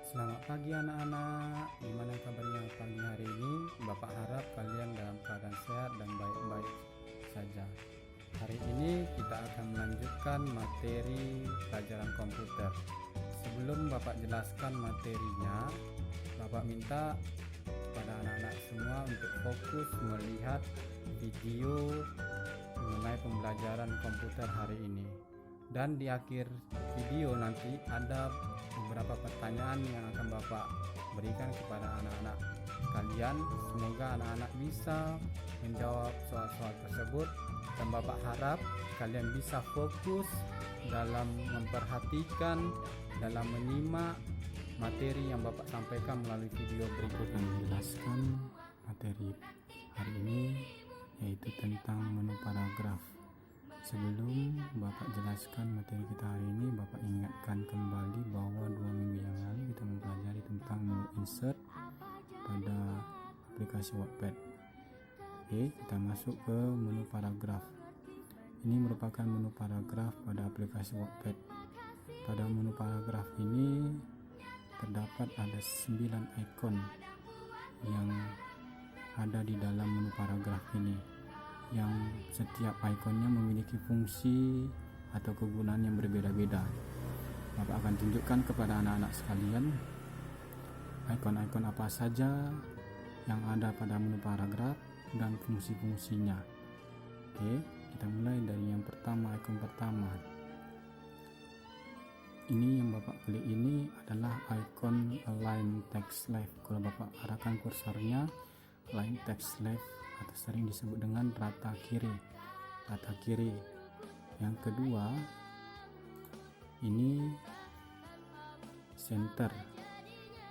Selamat pagi anak-anak, gimana kabarnya pagi hari ini? Bapak harap kalian dalam keadaan sehat dan baik-baik saja. Hari ini kita akan melanjutkan materi pelajaran komputer. Sebelum Bapak jelaskan materinya, Bapak minta kepada anak-anak semua untuk fokus melihat video mengenai pembelajaran komputer hari ini. Dan di akhir video nanti ada beberapa pertanyaan yang akan Bapak berikan kepada anak-anak kalian. Semoga anak-anak bisa menjawab soal-soal tersebut, dan Bapak harap kalian bisa fokus dalam memperhatikan, dalam menyimak materi yang Bapak sampaikan melalui video berikut ini. Menjelaskan materi hari ini yaitu tentang menu paragraf. Sebelum Bapak jelaskan materi kita hari ini, Bapak ingatkan kembali bahwa 2 minggu yang lalu kita mempelajari tentang menu insert pada aplikasi Wattpad. Oke, kita masuk ke menu paragraf. Ini merupakan menu paragraf pada aplikasi Wattpad. Pada menu paragraf ini terdapat ada 9 ikon yang ada di dalam menu paragraf ini, yang setiap ikonnya memiliki fungsi atau kegunaan yang berbeda-beda. Bapak akan tunjukkan kepada anak-anak sekalian ikon-ikon apa saja yang ada pada menu paragraf dan fungsi-fungsinya. Oke, kita mulai dari yang pertama, ikon pertama. Ini yang Bapak klik ini adalah ikon align text left. Kalau Bapak arahkan kursornya, align text left atau sering disebut dengan rata kiri. Yang kedua, ini center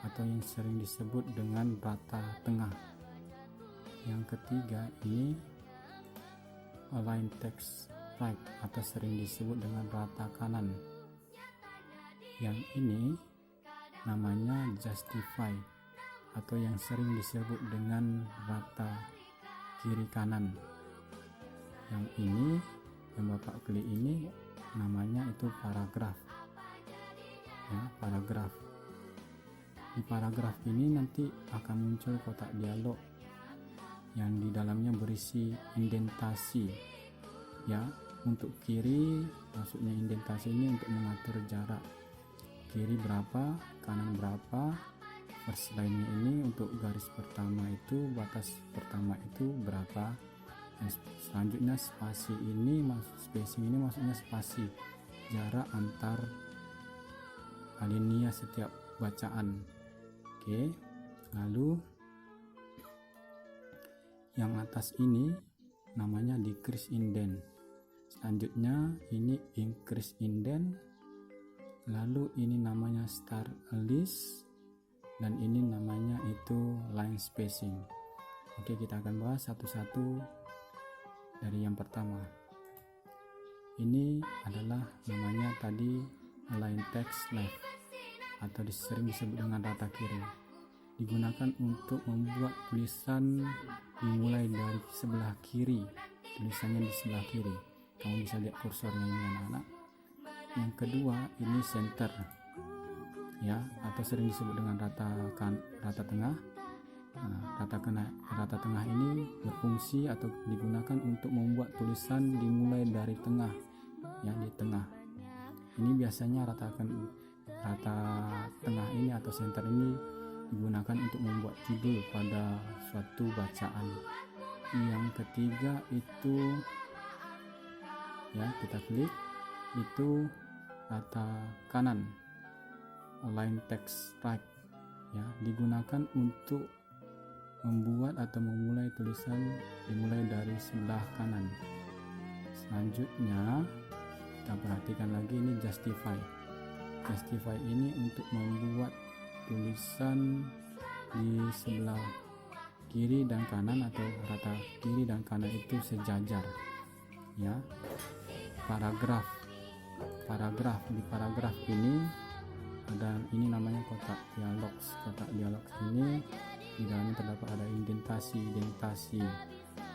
atau yang sering disebut dengan rata tengah. Yang ketiga, ini align text right atau sering disebut dengan rata kanan. Yang ini namanya justify atau yang sering disebut dengan rata kiri kanan. Yang ini yang Bapak klik ini namanya itu paragraf. Ya, paragraf. Di paragraf ini nanti akan muncul kotak dialog yang di dalamnya berisi indentasi. Ya, untuk kiri maksudnya indentasi ini untuk mengatur jarak. Kiri berapa, kanan berapa. First line ini untuk garis pertama itu, batas pertama itu berapa. Dan selanjutnya spasi ini, spacing ini maksudnya spasi, jarak antar alinea setiap bacaan. Oke, lalu yang atas ini namanya decrease indent. Selanjutnya ini increase indent. Lalu ini namanya start list. Dan ini namanya itu line spacing. Oke, kita akan bahas satu-satu dari yang pertama. Ini adalah namanya tadi align text left atau sering disebut dengan rata kiri. Digunakan untuk membuat tulisan dimulai dari sebelah kiri. Tulisannya di sebelah kiri. Kamu bisa lihat kursornya ini anak-anak. Yang kedua, ini center. Ya, atau sering disebut dengan rata tengah. Rata tengah ini berfungsi atau digunakan untuk membuat tulisan dimulai dari tengah, ya, di tengah. Ini biasanya rata tengah ini atau center ini digunakan untuk membuat judul pada suatu bacaan. Yang ketiga itu, ya, kita klik itu rata kanan, align text right, ya, digunakan untuk membuat atau memulai tulisan dimulai dari sebelah kanan. Selanjutnya kita perhatikan lagi ini justify. Justify ini untuk membuat tulisan di sebelah kiri dan kanan atau rata kiri dan kanan itu sejajar. Ya, paragraf. Di paragraf ini ada, ini namanya kotak dialog. Kotak dialog ini di dalamnya terdapat ada indentasi.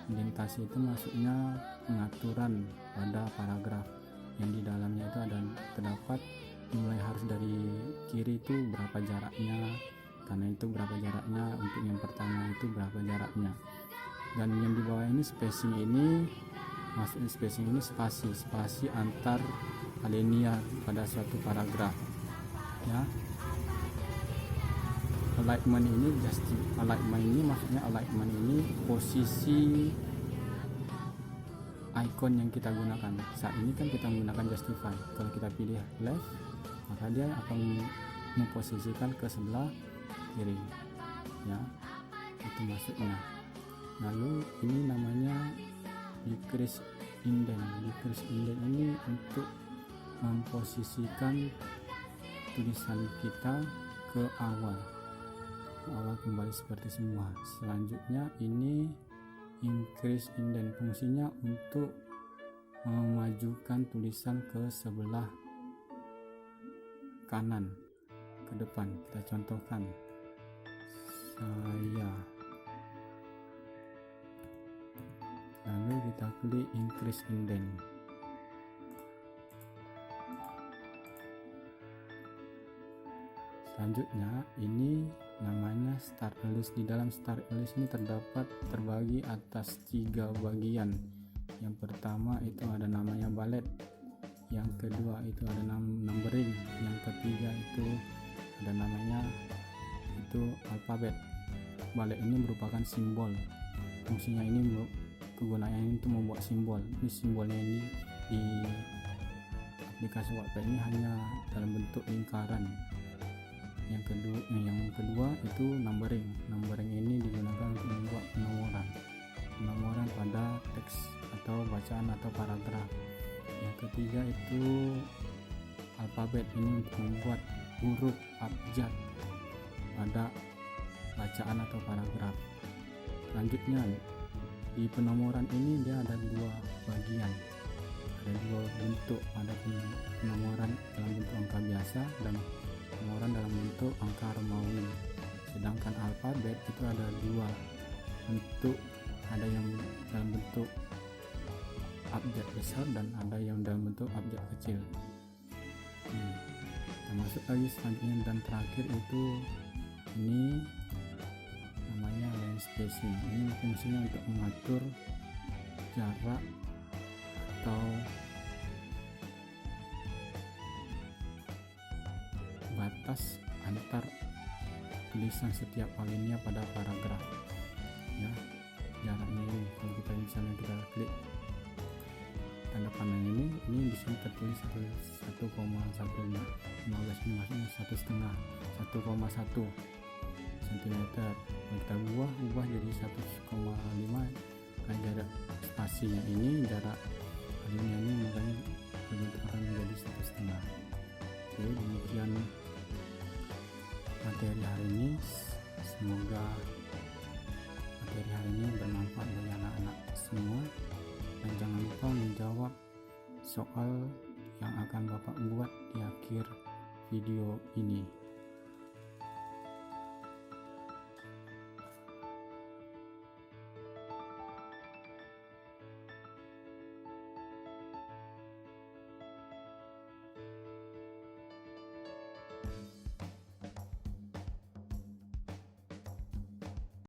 Indentasi itu maksudnya pengaturan pada paragraf, yang di dalamnya itu ada terdapat mulai harus dari kiri itu berapa jaraknya, kanan itu berapa jaraknya, untuk yang pertama itu berapa jaraknya. Dan yang di bawah ini spacing ini, maksudnya spacing ini spasi antar alinea pada suatu paragraf ya. Alignment ini maksudnya alignment ini posisi icon yang kita gunakan. Saat ini kan kita menggunakan justify. Kalau kita pilih left, maka dia akan memposisikan ke sebelah kiri ya, itu maksudnya. Lalu ini namanya decrease indent. Decrease indent ini untuk memposisikan tulisan kita ke awal kembali seperti semua. Selanjutnya ini increase indent, fungsinya untuk memajukan tulisan ke sebelah kanan ke depan. Kita contohkan, lalu kita klik increase indent. Selanjutnya ini namanya start list. Di dalam start list ini terbagi atas 3 bagian. Yang pertama itu ada namanya ballet, yang kedua itu ada numbering, yang ketiga itu ada namanya itu alfabet. Ballet ini merupakan simbol. Fungsinya ini, kegunaannya ini untuk membuat simbol. Ini simbolnya ini di aplikasi Wattpad ini hanya dalam bentuk lingkaran. Yang kedua itu numbering. Numbering ini digunakan untuk membuat penomoran pada teks atau bacaan atau paragraf. Yang ketiga itu alfabet, ini untuk membuat huruf abjad pada bacaan atau paragraf. Selanjutnya di penomoran ini dia ada 2 bagian, ada 2 bentuk, ada penomoran dalam bentuk angka biasa dan penomoran dalam bentuk angka Romawi. Sedangkan alfabet itu ada 2 bentuk, ada yang dalam bentuk abjad besar dan ada yang dalam bentuk abjad kecil. Kita masuk lagi selanjutnya dan terakhir itu ini namanya line spacing. Ini fungsinya untuk mengatur jarak atau batas antar tulisan setiap alinea pada paragraf ya. Jaraknya ini, kalau kita misalnya kita klik tanda panah ini di sini tertulis 1,15, maksudnya 1,1 cm. Kalau kita ubah jadi 1,5, kan jarak spasinya ini, jarak alinea ini makanya berbentuk akan menjadi 1,5. Oke, demikian materi hari ini. Semoga materi hari ini bermanfaat bagi anak-anak semua, dan jangan lupa menjawab soal yang akan Bapak buat di akhir video ini.